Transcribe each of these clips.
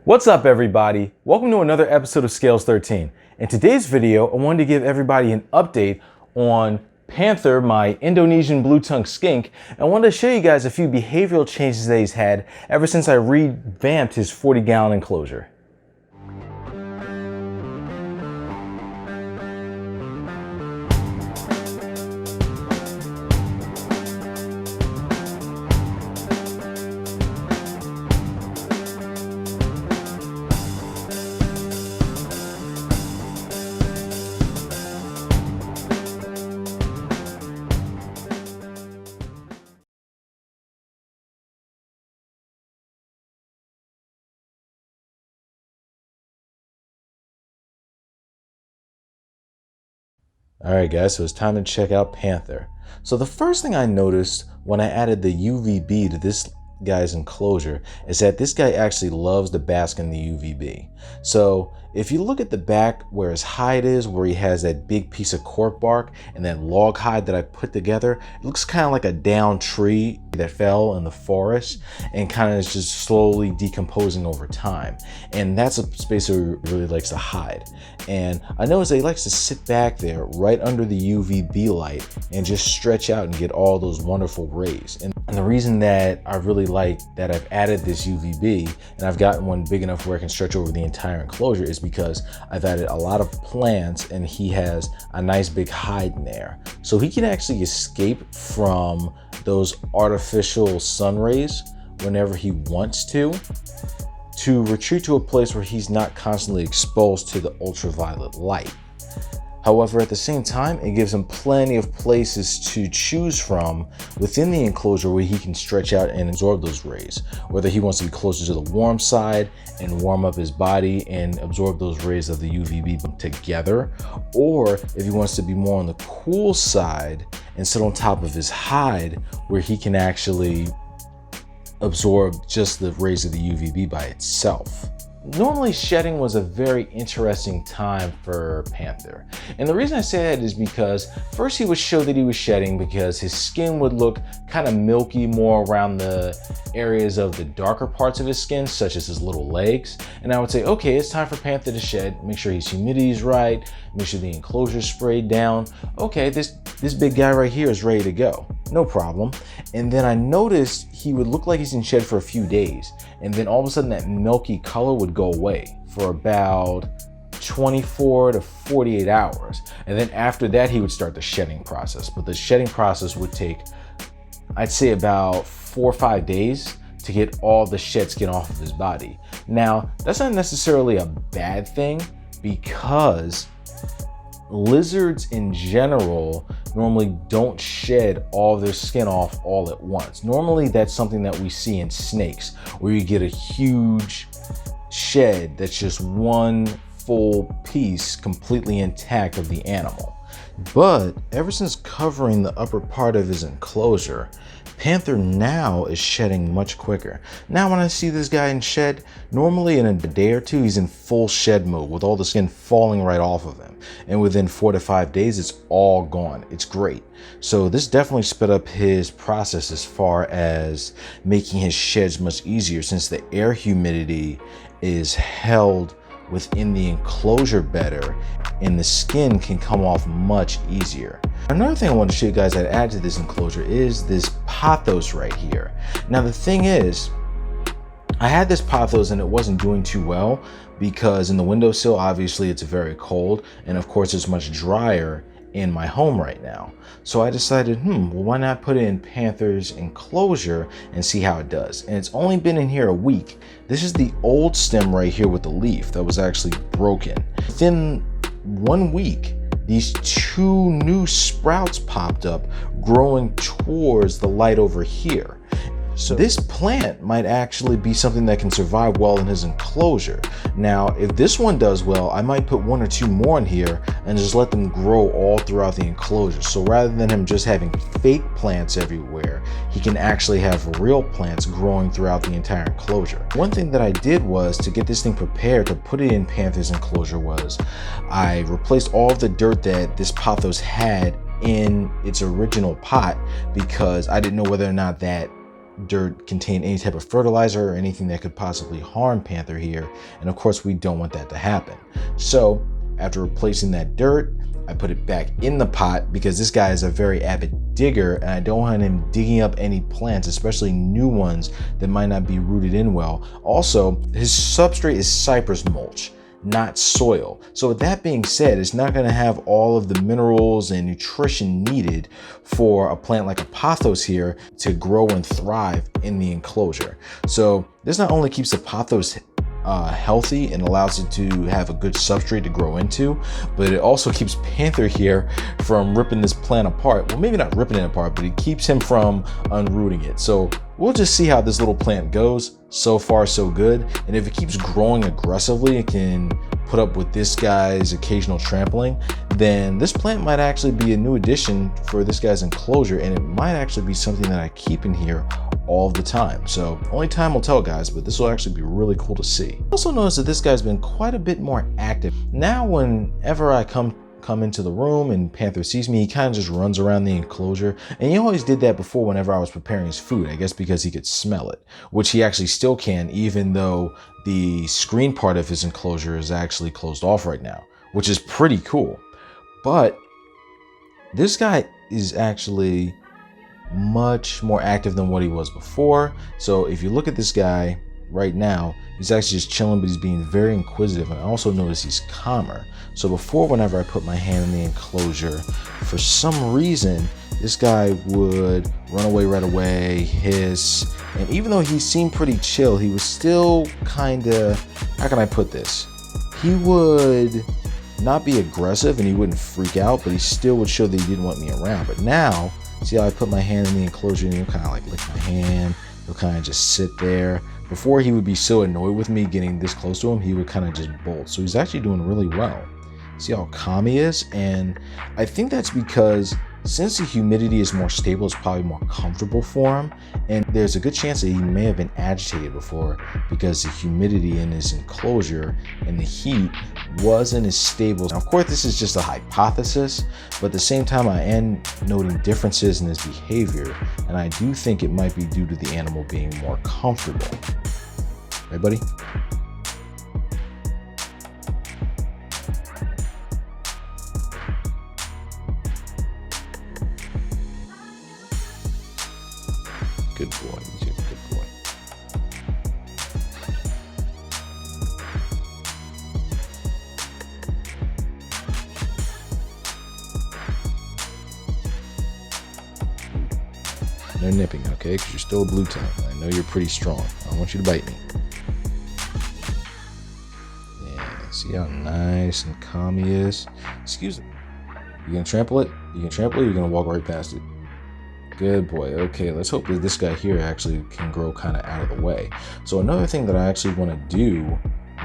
What's up, everybody? Welcome to another episode of Scales 13. In today's video, I wanted to give everybody an update on Panther, my Indonesian blue-tongued skink, and I wanted to show you guys a few behavioral changes that he's had ever since I revamped his 40-gallon enclosure. Alright guys, so it's time to check out Panther. So the first thing I noticed when I added the UVB to this guy's enclosure is that this guy actually loves to bask in the UVB. So if you look at the back where his hide is, where he has that big piece of cork bark and that log hide that I put together, it looks kind of like a downed tree that fell in the forest and kind of is just slowly decomposing over time. And that's a space where he really likes to hide. And I noticed that he likes to sit back there right under the UVB light and just stretch out and get all those wonderful rays. And the reason that I really like that I've added this UVB and I've gotten one big enough where I can stretch over the entire enclosure is because I've added a lot of plants and he has a nice big hide in there. So he can actually escape from those artificial sun rays whenever he wants to retreat to a place where he's not constantly exposed to the ultraviolet light. However, at the same time, it gives him plenty of places to choose from within the enclosure where he can stretch out and absorb those rays. Whether he wants to be closer to the warm side and warm up his body and absorb those rays of the UVB together, or if he wants to be more on the cool side and sit on top of his hide where he can actually absorb just the rays of the UVB by itself. Normally, shedding was a very interesting time for Panther. And the reason I say that is because first he would show that he was shedding because his skin would look kind of milky more around the areas of the darker parts of his skin, such as his little legs. And I would say, okay, it's time for Panther to shed. Make sure his humidity is right. Make sure the enclosure is sprayed down. Okay, this big guy right here is ready to go. No problem. And then I noticed he would look like he's in shed for a few days. And then all of a sudden that milky color would go away for about 24 to 48 hours. And then after that, he would start the shedding process. But the shedding process would take, I'd say, about 4 or 5 days to get all the shed skin off of his body. Now, that's not necessarily a bad thing because lizards in general normally don't shed all their skin off all at once. Normally that's something that we see in snakes, where you get a huge shed that's just one full piece completely intact of the animal. But ever since covering the upper part of his enclosure, Panther now is shedding much quicker. Now when I see this guy in shed, normally in a day or two, he's in full shed mode with all the skin falling right off of him. And within 4 to 5 days, it's all gone. It's great. So this definitely sped up his process as far as making his sheds much easier, since the air humidity is held within the enclosure better and the skin can come off much easier. Another thing I want to show you guys that add to this enclosure is this pothos right here. Now the thing is, I had this pothos and it wasn't doing too well because in the windowsill obviously it's very cold, and of course it's much drier in my home right now. So I decided, well, why not put it in Panther's enclosure and see how it does. And it's only been in here a week. This is the old stem right here with the leaf that was actually broken. Within 1 week, these 2 new sprouts popped up growing towards the light over here. So this plant might actually be something that can survive well in his enclosure. Now, if this one does well, I might put 1 or 2 more in here and just let them grow all throughout the enclosure. So rather than him just having fake plants everywhere, he can actually have real plants growing throughout the entire enclosure. One thing that I did was to get this thing prepared to put it in Panther's enclosure was I replaced all of the dirt that this pothos had in its original pot because I didn't know whether or not that dirt contain any type of fertilizer or anything that could possibly harm Panther here. And of course, we don't want that to happen. So after replacing that dirt, I put it back in the pot because this guy is a very avid digger and I don't want him digging up any plants, especially new ones that might not be rooted in well. Also, his substrate is cypress mulch, not soil. So with that being said, it's not going to have all of the minerals and nutrition needed for a plant like a pothos here to grow and thrive in the enclosure. So this not only keeps the pothos healthy and allows it to have a good substrate to grow into, but it also keeps Panther here from ripping this plant apart. Well, maybe not ripping it apart, but it keeps him from unrooting it. So we'll just see how this little plant goes. So far, so good. And if it keeps growing aggressively, it can put up with this guy's occasional trampling, then this plant might actually be a new addition for this guy's enclosure, and it might actually be something that I keep in here all the time. So only time will tell, guys, but this will actually be really cool to see. Also notice that this guy's been quite a bit more active. Now whenever I come into the room and Panther sees me, he kind of just runs around the enclosure. And he always did that before whenever I was preparing his food, I guess because he could smell it, which he actually still can, even though the screen part of his enclosure is actually closed off right now, which is pretty cool. But this guy is actually much more active than what he was before. So if you look at this guy right now, he's actually just chilling, but he's being very inquisitive. And I also notice he's calmer. So before, whenever I put my hand in the enclosure, for some reason, this guy would run away right away, hiss. And even though he seemed pretty chill, he was still kind of, how can I put this? He would not be aggressive and he wouldn't freak out, but he still would show that he didn't want me around. But now, see how I put my hand in the enclosure and he'll kind of like lick my hand. He'll kind of just sit there. Before, he would be so annoyed with me getting this close to him, he would kind of just bolt. So he's actually doing really well. See how calm he is? And I think that's because since the humidity is more stable, it's probably more comfortable for him. And there's a good chance that he may have been agitated before because the humidity in his enclosure and the heat wasn't as stable. Now, of course, this is just a hypothesis, but at the same time, I am noting differences in his behavior. And I do think it might be due to the animal being more comfortable. Right, buddy? Good boy. He's a good boy. No nipping, okay? Because you're still a blue tongue. I know you're pretty strong. I don't want you to bite me. Yeah, see how nice and calm he is? Excuse me. You gonna trample it? You can trample it, or you're gonna walk right past it? Good boy. Okay, let's hope that this guy here actually can grow kind of out of the way. So another thing that I actually want to do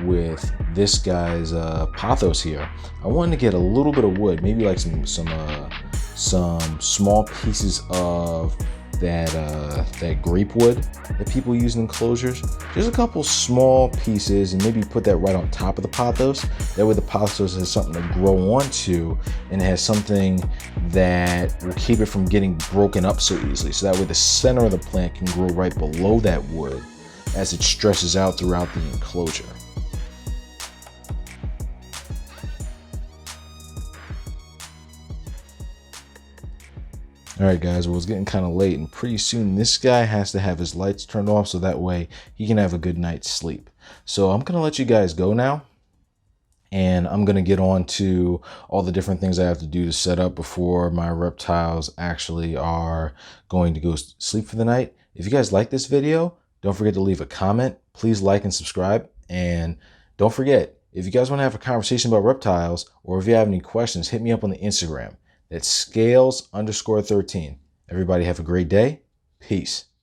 with this guy's pothos here, I wanted to get a little bit of wood, maybe like some small pieces of that grape wood that people use in enclosures. Just a couple small pieces, and maybe put that right on top of the pothos. That way the pothos has something to grow onto, and it has something that will keep it from getting broken up so easily. So that way the center of the plant can grow right below that wood as it stretches out throughout the enclosure. All right, guys, well, it's getting kind of late, and pretty soon this guy has to have his lights turned off so that way he can have a good night's sleep. So I'm going to let you guys go now, and I'm going to get on to all the different things I have to do to set up before my reptiles actually are going to go sleep for the night. If you guys like this video, don't forget to leave a comment. Please like and subscribe. And don't forget, if you guys want to have a conversation about reptiles, or if you have any questions, hit me up on the Instagram. That's scales_13. Everybody have a great day. Peace.